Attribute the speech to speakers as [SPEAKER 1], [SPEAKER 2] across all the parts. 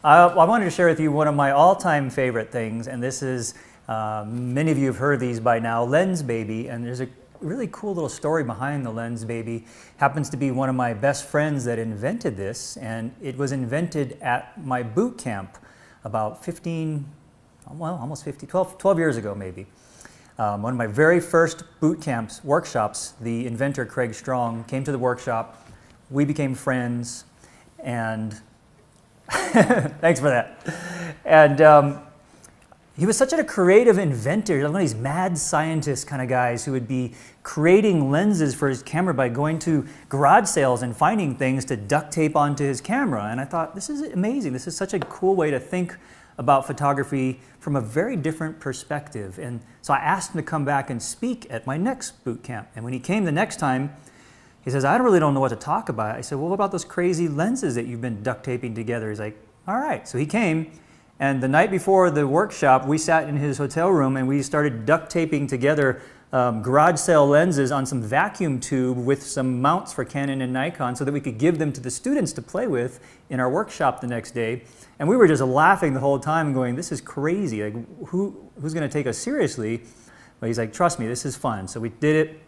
[SPEAKER 1] I wanted to share with you one of my all-time favorite things, and this is, many of you have heard of these by now, Lensbaby, and there's a really cool little story behind the Lensbaby. Happens to be one of my best friends that invented this, and it was invented at my boot camp about 15, well, almost 50, 12 years ago maybe. One of my very first boot camps, workshops, the inventor Craig Strong came to the workshop. We became friends, and thanks for that. And he was such a creative inventor, one of these mad scientist kind of guys who would be creating lenses for his camera by going to garage sales and finding things to duct tape onto his camera. And I thought, this is amazing. This is such a cool way to think about photography from a very different perspective. And so I asked him to come back and speak at my next boot camp. And when he came the next time, he says, I really don't know what to talk about. I said, well, what about those crazy lenses that you've been duct taping together? He's like, all right. So he came, and the night before the workshop, we sat in his hotel room and we started duct taping together garage sale lenses on some vacuum tube with some mounts for Canon and Nikon so that we could give them to the students to play with in our workshop the next day. And we were just laughing the whole time going, this is crazy. Like, who's going to take us seriously? But he's like, trust me, this is fun. So we did it.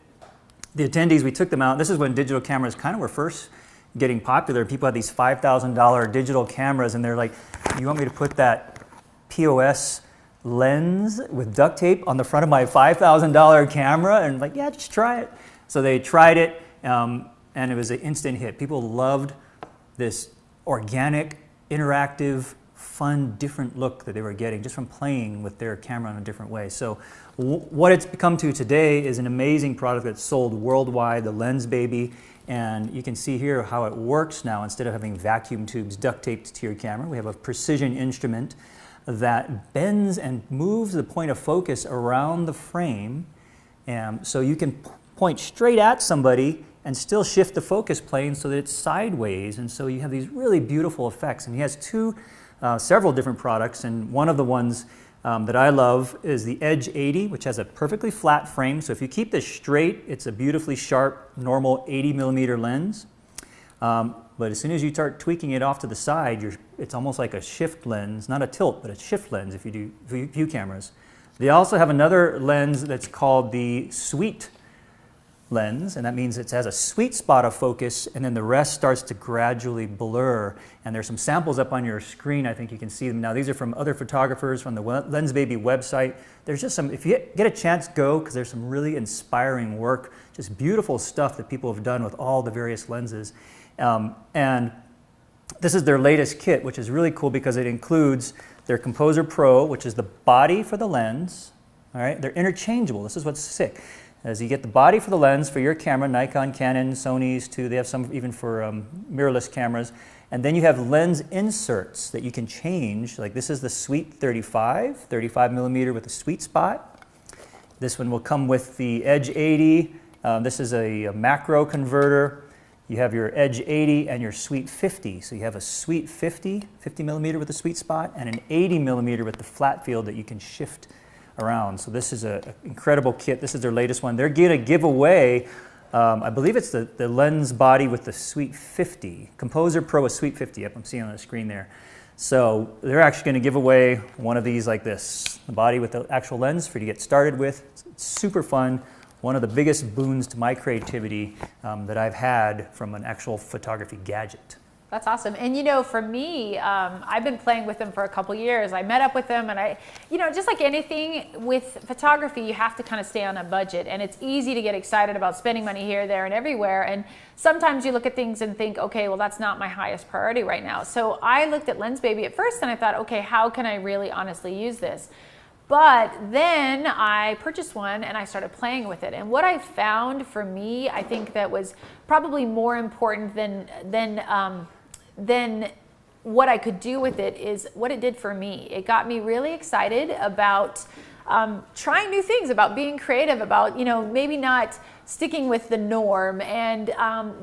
[SPEAKER 1] The attendees, we took them out. This is when digital cameras kind of were first getting popular. People had these $5,000 digital cameras, and they're like, you want me to put that POS lens with duct tape on the front of my $5,000 camera? And like, yeah, just try it. So they tried it, and it was an instant hit. People loved this organic, interactive, fun, different look that they were getting just from playing with their camera in a different way. So what it's become to today is an amazing product that's sold worldwide, the Lensbaby. And you can see here how it works now. Instead of having vacuum tubes duct taped to your camera, we have a precision instrument that bends and moves the point of focus around the frame. So you can point straight at somebody and still shift the focus plane so that it's sideways. And so you have these really beautiful effects. And he has several different products, and one of the ones that I love is the Edge 80, which has a perfectly flat frame. So if you keep this straight, it's a beautifully sharp, normal 80mm lens. But as soon as you start tweaking it off to the side, it's almost like a shift lens, not a tilt, but a shift lens if you do view cameras. They also have another lens that's called the sweet lens, and that means it has a sweet spot of focus, and then the rest starts to gradually blur. And there's some samples up on your screen. I think you can see them now. These are from other photographers from the Lensbaby website. There's just some, if you get a chance, go, because there's some really inspiring work, just beautiful stuff that people have done with all the various lenses. And this is their latest kit, which is really cool because it includes their Composer Pro, which is the body for the lens. All right, they're interchangeable. This is what's sick. As you get the body for the lens for your camera, Nikon, Canon, Sony's too. They have some even for mirrorless cameras. And then you have lens inserts that you can change. Like this is the Sweet 35mm with a sweet spot. This one will come with the Edge 80. This is a macro converter. You have your Edge 80 and your Sweet 50. So you have a Sweet 50mm with a sweet spot, and an 80mm with the flat field that you can shift around. So this is an incredible kit. This is their latest one. They're going to give away, I believe it's the lens body with the Sweet 50. Composer Pro is Sweet 50. Yep, I'm seeing on the screen there. So they're actually going to give away one of these like this, the body with the actual lens for you to get started with. It's super fun. One of the biggest boons to my creativity that I've had from an actual photography gadget.
[SPEAKER 2] That's awesome. And you know, for me, I've been playing with them for a couple years. I met up with them, and just like anything with photography, you have to kind of stay on a budget, and it's easy to get excited about spending money here, there, and everywhere. And sometimes you look at things and think, okay, well, that's not my highest priority right now. So I looked at Lensbaby at first, and I thought, okay, how can I really honestly use this? But then I purchased one and I started playing with it. And what I found for me, I think that was probably more important than what I could do with it is what it did for me. It got me really excited about trying new things, about being creative, about maybe not sticking with the norm. And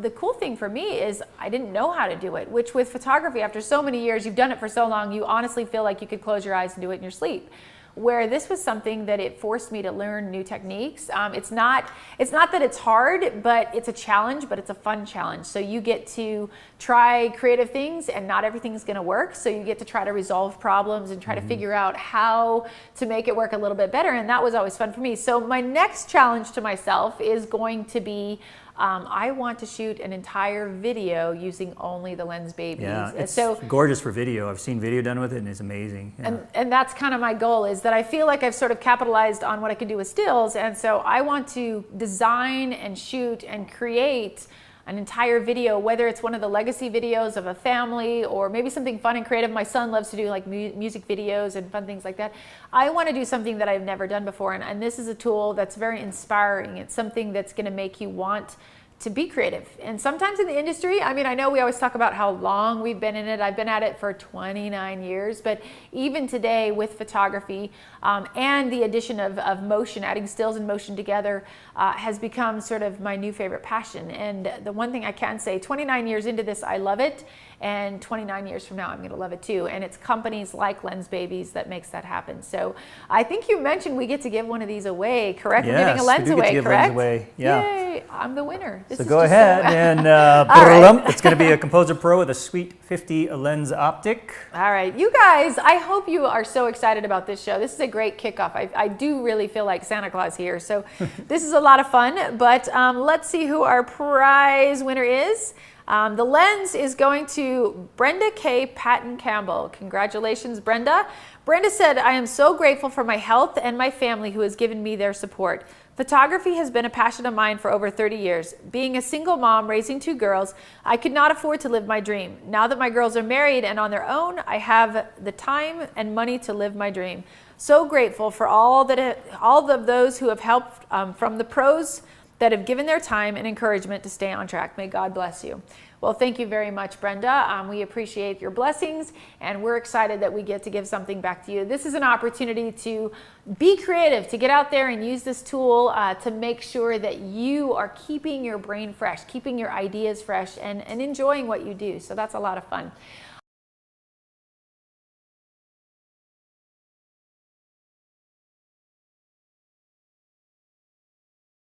[SPEAKER 2] the cool thing for me is I didn't know how to do it, which with photography, after so many years, you've done it for so long, you honestly feel like you could close your eyes and do it in your sleep. where this was something that it forced me to learn new techniques. It's not that it's hard, but it's a challenge, but it's a fun challenge. So you get to try creative things, and not everything's going to work. So you get to try to resolve problems and try to figure out how to make it work a little bit better. And that was always fun for me. So my next challenge to myself is going to be, I want to shoot an entire video using only the Lens Babies.
[SPEAKER 1] Yeah, it's
[SPEAKER 2] so
[SPEAKER 1] gorgeous for video. I've seen video done with it, and it's amazing. Yeah.
[SPEAKER 2] and that's kind of my goal, is that I feel like I've sort of capitalized on what I can do with stills, and so I want to design and shoot and create an entire video, whether it's one of the legacy videos of a family or maybe something fun and creative. My son loves to do like music videos and fun things like that. I want to do something that I've never done before, and this is a tool that's very inspiring. It's something that's going to make you want to be creative. And sometimes in the industry, I mean, I know we always talk about how long we've been in it. I've been at it for 29 years, but even today with photography and the addition of motion, adding stills and motion together has become sort of my new favorite passion. And the one thing I can say, 29 years into this, I love it. And 29 years from now, I'm going to love it too. And it's companies like Lens Babies that makes that happen. So I think you mentioned we get to give one of these away, correct?
[SPEAKER 1] Yes,
[SPEAKER 2] We're giving a lens
[SPEAKER 1] we do get
[SPEAKER 2] away,
[SPEAKER 1] to give
[SPEAKER 2] correct?
[SPEAKER 1] lens away. Yeah.
[SPEAKER 2] Yay, I'm the winner. This
[SPEAKER 1] So
[SPEAKER 2] is
[SPEAKER 1] go
[SPEAKER 2] just
[SPEAKER 1] ahead
[SPEAKER 2] so-
[SPEAKER 1] and
[SPEAKER 2] right.
[SPEAKER 1] it's going to be a Composer Pro with a Sweet 50 lens optic.
[SPEAKER 2] All right, you guys, I hope you are so excited about this show. This is a great kickoff. I do really feel like Santa Claus here. So this is a lot of fun, but let's see who our prize winner is. The lens is going to Brenda K. Patton Campbell. Congratulations, Brenda. Brenda said, I am so grateful for my health and my family who has given me their support. Photography has been a passion of mine for over 30 years. Being a single mom raising 2 girls, I could not afford to live my dream. Now that my girls are married and on their own, I have the time and money to live my dream. So grateful for all of those who have helped, from the pros that have given their time and encouragement to stay on track. May God bless you. Well, thank you very much, Brenda. We appreciate your blessings, and we're excited that we get to give something back to you. This is an opportunity to be creative, to get out there and use this tool to make sure that you are keeping your brain fresh, keeping your ideas fresh, and enjoying what you do. So that's a lot of fun.